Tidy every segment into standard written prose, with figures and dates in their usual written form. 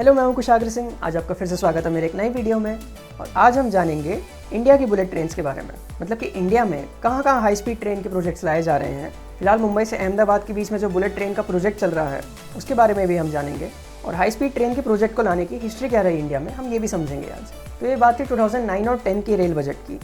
Hello, मैं हूं कुशाग्र सिंह। आज आपका फिर से स्वागत है मेरे एक नई वीडियो में। और आज हम जानेंगे इंडिया की बुलेट ट्रेन्स के बारे में, मतलब कि इंडिया में कहाँ कहाँ हाई स्पीड ट्रेन के प्रोजेक्ट्स लाए जा रहे हैं। फिलहाल मुंबई से अहमदाबाद के बीच में जो बुलेट ट्रेन का प्रोजेक्ट चल रहा है उसके बारे में भी हम जानेंगे। और हाई स्पीड ट्रेन के प्रोजेक्ट को लाने की हिस्ट्री क्या रही इंडिया में, हम ये भी समझेंगे आज। तो ये बात थी 2009 और 10 की रेल बजट की।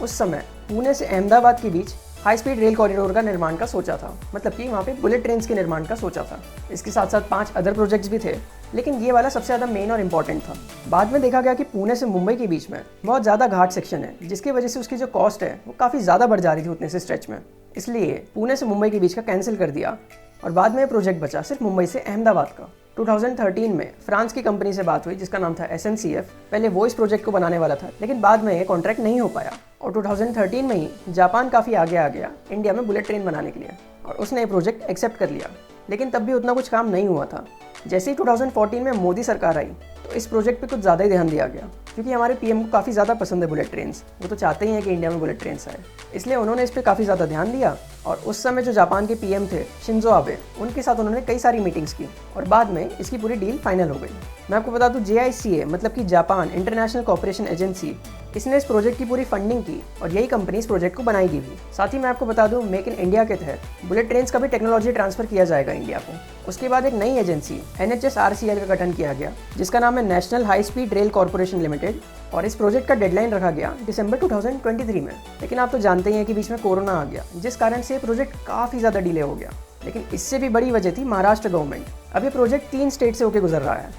उस समय पुणे से अहमदाबाद के बीच हाई स्पीड रेल कॉरिडोर का निर्माण का सोचा था, मतलब कि वहाँ पे बुलेट ट्रेन्स के निर्माण का सोचा था। इसके साथ साथ 5 अदर प्रोजेक्ट्स भी थे, लेकिन ये वाला सबसे ज़्यादा मेन और इम्पॉर्टेंट था। बाद में देखा गया कि पुणे से मुंबई के बीच में बहुत ज़्यादा घाट सेक्शन है, जिसकी वजह से उसकी जो कॉस्ट है वो काफ़ी ज़्यादा बढ़ जा रही थी उतने से स्ट्रेच में। इसलिए पुणे से मुंबई के बीच का कैंसिल कर दिया और बाद में प्रोजेक्ट बचा सिर्फ मुंबई से अहमदाबाद का। 2013 में फ्रांस की कंपनी से बात हुई जिसका नाम था SNCF। पहले वो इस प्रोजेक्ट को बनाने वाला था, लेकिन बाद में ये कॉन्ट्रैक्ट नहीं हो पाया। और 2013 में ही जापान काफ़ी आगे आ गया इंडिया में बुलेट ट्रेन बनाने के लिए, और उसने ये प्रोजेक्ट एक्सेप्ट कर लिया। लेकिन तब भी उतना कुछ काम नहीं हुआ था। जैसे ही 2014 में मोदी सरकार आई तो इस प्रोजेक्ट पे कुछ ज़्यादा ही ध्यान दिया गया, क्योंकि हमारे PM को काफ़ी ज़्यादा पसंद है बुलेट ट्रेन्स। वो तो चाहते ही हैं कि इंडिया में बुलेट ट्रेन्स आए, इसलिए उन्होंने इस पर काफ़ी ज़्यादा ध्यान दिया। और उस समय जो जापान के PM थे शिंजो आबे, उनके साथ उन्होंने कई सारी मीटिंग्स की और बाद में इसकी पूरी डील फाइनल हो गई। मैं आपको बता दूं, JICA मतलब कि जापान इंटरनेशनल कोऑपरेशन एजेंसी, इसने इस प्रोजेक्ट की पूरी फंडिंग की और यही कंपनी इस प्रोजेक्ट को बनाएगी भी। साथ ही मैं आपको बता दूं, मेक इन इंडिया के तहत बुलेट ट्रेन्स का भी टेक्नोलॉजी ट्रांसफर किया जाएगा इंडिया को। उसके बाद एक नई एजेंसी NHSRCL का गठन किया गया, जिसका नाम है national high speed rail corporation limited. और इस प्रोजेक्ट का डेडलाइन रखा गया दिसंबर 2023 में। लेकिन आप तो जानते ही हैं कि बीच में कोरोना आ गया, जिस कारण से ये प्रोजेक्ट काफ़ी ज़्यादा डिले हो गया। लेकिन इससे भी बड़ी वजह थी महाराष्ट्र गवर्नमेंट। अब ये प्रोजेक्ट 3 स्टेट से होकर गुजर रहा है,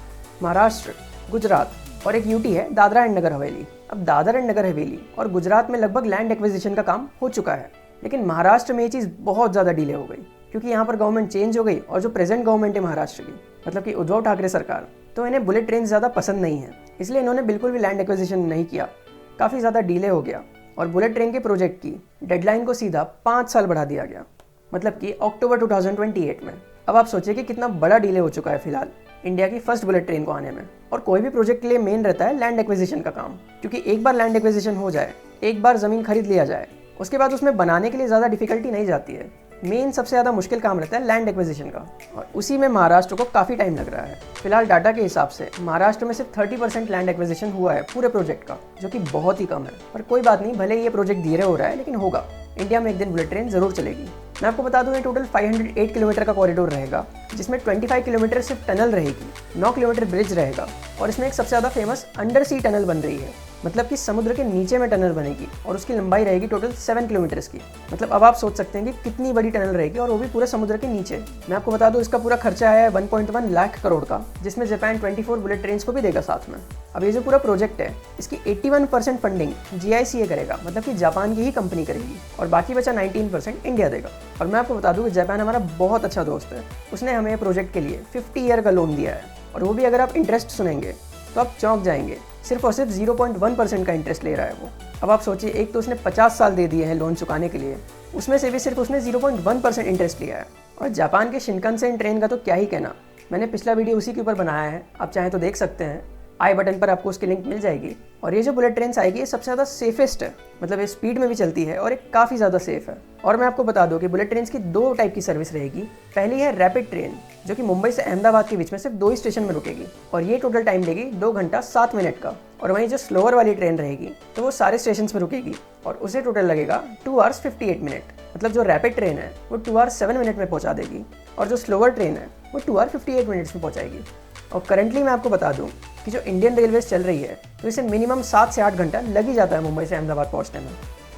महाराष्ट्र, गुजरात और एक UT है दादरा एंड नगर हवेली। अब दादरा एंड नगर हवेली और गुजरात में लगभग लैंड एक्विजिशन का काम हो चुका है, लेकिन महाराष्ट्र में ये चीज़ बहुत ज़्यादा डिले हो गई, क्योंकि यहाँ पर गवर्नमेंट चेंज हो गई। और जो प्रेजेंट गवर्नमेंट है महाराष्ट्र की, मतलब कि उद्धव ठाकरे सरकार, तो इन्हें बुलेट ट्रेन ज़्यादा पसंद नहीं है, इसलिए इन्होंने बिल्कुल भी लैंड एक्विजिशन नहीं किया। काफ़ी ज़्यादा डिले हो गया और बुलेट ट्रेन के प्रोजेक्ट की डेडलाइन को सीधा 5 साल बढ़ा दिया गया, मतलब कि अक्टूबर 2028 में। अब आप सोचिए कि कितना बड़ा डिले हो चुका है फिलहाल इंडिया की फर्स्ट बुलेट ट्रेन को आने में। और कोई भी प्रोजेक्ट के लिए मेन रहता है लैंड एक्विजिशन का काम, क्योंकि एक बार लैंड एक्विजिशन हो जाए, एक बार ज़मीन खरीद लिया जाए, उसके बाद उसमें बनाने के लिए ज़्यादा डिफिकल्टी नहीं जाती है। मेन सबसे ज़्यादा मुश्किल काम रहता है लैंड एक्विजिशन का, और उसी में महाराष्ट्र को काफ़ी टाइम लग रहा है। फिलहाल डाटा के हिसाब से महाराष्ट्र में सिर्फ 30% लैंड एक्विजिशन हुआ है पूरे प्रोजेक्ट का, जो कि बहुत ही कम है। पर कोई बात नहीं, भले ही ये प्रोजेक्ट धीरे हो रहा है, लेकिन होगा। इंडिया में एक दिन बुलेट ट्रेन जरूर चलेगी। मैं आपको बता दूं, ये टोटल 508 किलोमीटर का कॉरिडोर रहेगा, जिसमें 25 किलोमीटर सिर्फ टनल रहेगी, 9 किलोमीटर ब्रिज रहेगा। और इसमें एक सबसे ज़्यादा फेमस अंडर सी टनल बन रही है, मतलब कि समुद्र के नीचे में टनल बनेगी, और उसकी लंबाई रहेगी टोटल 7 किलोमीटर्स की। मतलब अब आप सोच सकते हैं कि कितनी बड़ी टनल रहेगी, और वो भी पूरे समुद्र के नीचे। मैं आपको बता दूं, इसका पूरा खर्चा आया है 1.1 लाख करोड़ का, जिसमें जापान 24 बुलेट ट्रेन को भी देगा साथ में। अब ये जो पूरा प्रोजेक्ट है, इसकी 81% फंडिंग JICA करेगा, मतलब कि जापान की ही कंपनी करेगी, और बाकी बचा 19% इंडिया देगा। और मैं आपको बता दूं कि जापान हमारा बहुत अच्छा दोस्त है। उसने हमें प्रोजेक्ट के लिए 50 ईयर का लोन दिया है, और वो भी अगर आप इंटरेस्ट सुनेंगे तो आप चौंक जाएंगे। सिर्फ और सिर्फ 0.1% का इंटरेस्ट ले रहा है वो। अब आप सोचिए, एक तो उसने 50 साल दे दिए हैं लोन चुकाने के लिए, उसमें से भी सिर्फ उसने 0.1% इंटरेस्ट लिया है। और जापान के शिनकानसेन ट्रेन का तो क्या ही कहना, मैंने पिछला वीडियो उसी के ऊपर बनाया है, आप चाहें तो देख सकते हैं। आई बटन पर आपको उसकी लिंक मिल जाएगी। और ये जो बुलेट ट्रेन आएगी, ये सबसे ज़्यादा सेफेस्ट है, मतलब ये स्पीड में भी चलती है और ये काफ़ी ज़्यादा सेफ है। और मैं आपको बता दूं कि बुलेट ट्रेन की 2 टाइप की सर्विस रहेगी। पहली है रैपिड ट्रेन, जो कि मुंबई से अहमदाबाद के बीच में सिर्फ 2 ही स्टेशन में रुकेगी, और ये टोटल टाइम लेगी 2 घंटा 7 मिनट का। और वहीं जो स्लोअर वाली ट्रेन रहेगी, तो वो सारे स्टेशन में रुकेगी, और उसे टोटल लगेगा 2 आवर्स 58 मिनट। मतलब जो रैपिड ट्रेन है वो 2 आवर्स 7 मिनट में पहुँचा देगी, और जो स्लोअर ट्रेन है वो 2 आवर्स 58 मिनट्स में पहुँचाएगी। और करंटली मैं आपको बता दूं कि जो इंडियन रेलवेज चल रही है, तो इसे मिनिमम 7 से 8 घंटा लग ही जाता है मुंबई से अहमदाबाद पहुंचने में।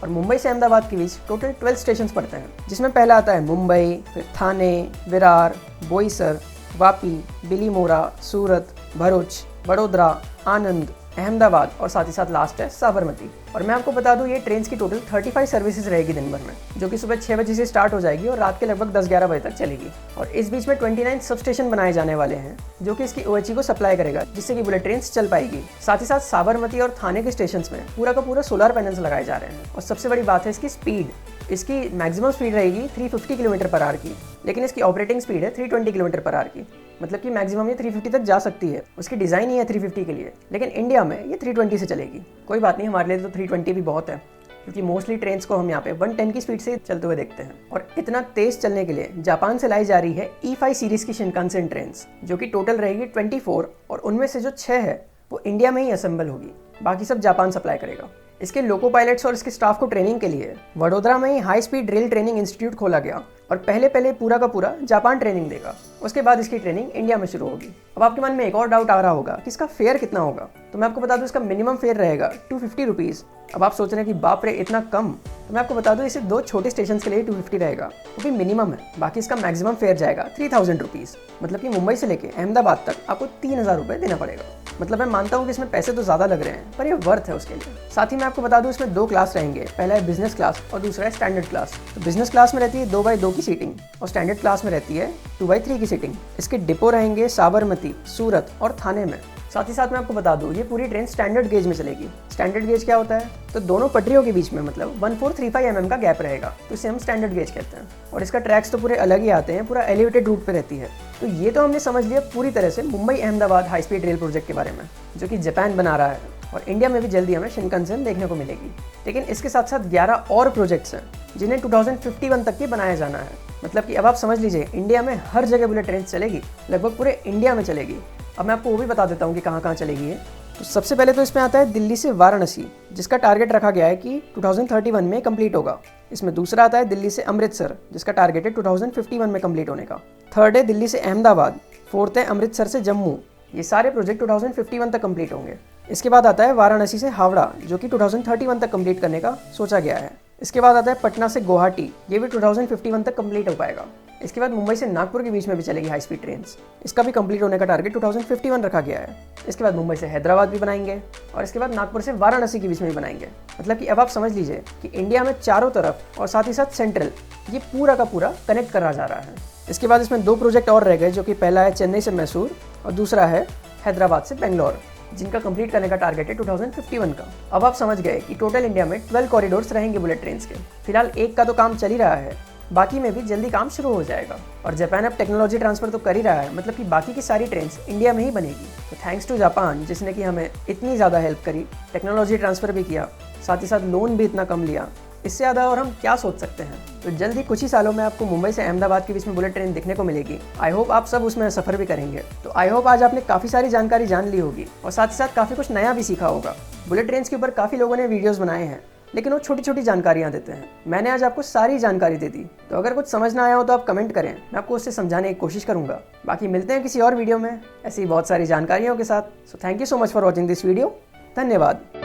और मुंबई से अहमदाबाद के बीच टोटल 12 स्टेशन पड़ते हैं, जिसमें पहला आता है मुंबई, फिर थाने, विरार, बोईसर, वापी, बिलीमोरा, सूरत, भरूच, वडोदरा, आनंद, अहमदाबाद, और साथ ही साथ लास्ट है साबरमती। और मैं आपको बता दूं, ये ट्रेन की टोटल 35 सर्विसेज रहेगी दिन भर में, जो कि सुबह 6 बजे से स्टार्ट हो जाएगी और रात के लगभग 10-11 बजे तक चलेगी। और इस बीच में 29 सब स्टेशन बनाए जाने वाले हैं, जो कि इसकी OHE को सप्लाई करेगा, जिससे कि बुलेट ट्रेन चल पाएगी। साथ ही साथ साबरमती और थाने के स्टेशन में पूरा का पूरा सोलर पैनल्स लगाए जा रहे हैं। और सबसे बड़ी बात है इसकी स्पीड। इसकी मैक्सिमम स्पीड रहेगी 350 किलोमीटर पर आवर की, लेकिन इसकी ऑपरेटिंग स्पीड है 320 किलोमीटर पर आवर की, मतलब कि मैक्सिमम ये 350 तक जा सकती है। उसकी डिज़ाइन ही है 350 के लिए, लेकिन इंडिया में ये 320 से चलेगी। कोई बात नहीं, हमारे लिए तो 320 भी बहुत है। क्योंकि मोस्टली ट्रेन्स को हम यहाँ पे 110 की स्पीड से चलते हुए देखते हैं। और इतना तेज चलने के लिए जापान से लाई जा रही है E5 सीरीज की शिनकानसेन ट्रेन्स, जो कि टोटल रहेगी 24 और उनमें से जो 6 है वो इंडिया में ही असेंबल होगी, बाकी सब जापान सप्लाई करेगा। इसके लोको पायलट्स और इसके स्टाफ को ट्रेनिंग के लिए वडोदरा में ही high speed rail training institute खोला गया और पहले पूरा का पूरा जापान ट्रेनिंग देगा। उसके बाद इसकी ट्रेनिंग इंडिया में शुरू होगी। अब आपके मन में एक और डाउट आ रहा होगा कि इसका फेयर कितना होगा, तो मैं आपको बता दूं इसका मिनिमम फेयर रहेगा 250 रुपीज़। अब आप सोच रहे हैं कि बाप रे इतना कम, तो मैं आपको बता दूं इसे 2 छोटे स्टेशन के लिए 250 रहेगा, वो भी मिनिमम है। बाकी इसका मैक्सिमम फेयर जाएगा 3000 रुपीज़, मतलब कि मुंबई से लेके अहमदाबाद तक आपको 3000 रुपये देना पड़ेगा। मतलब मैं मानता हूँ कि इसमें पैसे तो ज़्यादा लग रहे हैं, पर ये वर्थ है उसके लिए। साथ ही मैं आपको बता दूं इसमें 2 क्लास रहेंगे, पहला है बिजनेस क्लास और दूसरा है स्टैंडर्ड क्लास। तो बिजनेस क्लास में रहती है 2x2 की सीटिंग और स्टैंडर्ड क्लास में रहती है 2x3 की सीटिंग। इसके डिपो रहेंगे साबरमती, सूरत और थाने में। साथ ही साथ मैं आपको बता दूं ये पूरी ट्रेन स्टैंडर्ड गेज में चलेगी। स्टैंडर्ड गेज क्या होता है, तो दोनों पटरियों के बीच में मतलब 1435 mm का गैप रहेगा, तो इसे हम स्टैंडर्ड गेज कहते हैं। और इसका ट्रैक्स तो पूरे अलग ही आते हैं, पूरा एलिवेटेड रूट पे रहती है। तो ये तो हमने समझ लिया पूरी तरह से Mumbai Ahmedabad high speed rail project के बारे में, जो कि जापान बना रहा है और इंडिया में भी जल्दी हमें शिनकानसेन देखने को मिलेगी। लेकिन इसके साथ साथ 11 और प्रोजेक्ट्स हैं जिन्हें 2051 तक भी बनाया जाना है। मतलब कि अब आप समझ लीजिए इंडिया में हर जगह बुलेट ट्रेन चलेगी, लगभग पूरे इंडिया में चलेगी। अब मैं आपको वो भी बता देता हूँ कि कहाँ कहाँ चलेगी ये। तो सबसे पहले तो इसमें आता है दिल्ली से वाराणसी, जिसका टारगेट रखा गया है कि 2031 में कंप्लीट होगा। इसमें दूसरा आता है दिल्ली से अमृतसर, जिसका टारगेट है 2051 में कंप्लीट होने का। थर्ड है दिल्ली से अहमदाबाद, फोर्थ है अमृतसर से जम्मू। ये सारे प्रोजेक्ट 2051 तक कंप्लीट होंगे। इसके बाद आता है वाराणसी से हावड़ा, जो कि 2031 तक कंप्लीट करने का सोचा गया है। इसके बाद आता है पटना से गुवाहाटी, ये भी 2051 तक कंप्लीट हो पाएगा। इसके बाद मुंबई से नागपुर के बीच में भी चलेगी हाई स्पीड ट्रेन, इसका भी कंप्लीट होने का टारगेट 2051 रखा गया है। इसके बाद मुंबई से हैदराबाद भी बनाएंगे और इसके बाद नागपुर से वाराणसी के बीच में भी बनाएंगे। मतलब कि अब आप समझ लीजिए कि इंडिया में चारों तरफ और साथ ही साथ सेंट्रल ये पूरा का पूरा कनेक्ट करा जा रहा है। इसके बाद इसमें 2 प्रोजेक्ट और रह गए, जो कि पहला है चेन्नई से मैसूर और दूसरा है हैदराबाद से बेंगलोर, जिनका कंप्लीट करने का टारगेट है 2051 का। अब आप समझ गए कि टोटल इंडिया में 12 कॉरिडोर्स रहेंगे बुलेट ट्रेन के। फिलहाल एक का तो काम चल ही रहा है, बाकी में भी जल्दी काम शुरू हो जाएगा। और जापान अब टेक्नोलॉजी ट्रांसफर तो कर ही रहा है, मतलब कि बाकी की सारी ट्रेन इंडिया में ही बनेगी। तो थैंक्स टू जापान, जिसने कि हमें इतनी ज़्यादा हेल्प करी, टेक्नोलॉजी ट्रांसफ़र भी किया, साथ ही साथ लोन भी इतना कम लिया। इससे ज़्यादा और हम क्या सोच सकते हैं। तो जल्दी कुछ ही सालों में आपको मुंबई से अहमदाबाद के बीच में बुलेट ट्रेन देखने को मिलेगी। आई होप आप सब उसमें सफ़र भी करेंगे। तो आई होप आज आपने काफ़ी सारी जानकारी जान ली होगी और साथ ही साथ काफ़ी कुछ नया भी सीखा होगा। बुलेट ट्रेन के ऊपर काफ़ी लोगों ने वीडियोज़ बनाए हैं, लेकिन वो छोटी छोटी जानकारियाँ देते हैं। मैंने आज आपको सारी जानकारी दे दी, तो अगर कुछ समझ ना आया हो तो आप कमेंट करें, मैं आपको उससे समझाने की कोशिश करूँगा। बाकी मिलते हैं किसी और वीडियो में ऐसी बहुत सारी जानकारियों के साथ। So thank you so much for watching this video. धन्यवाद।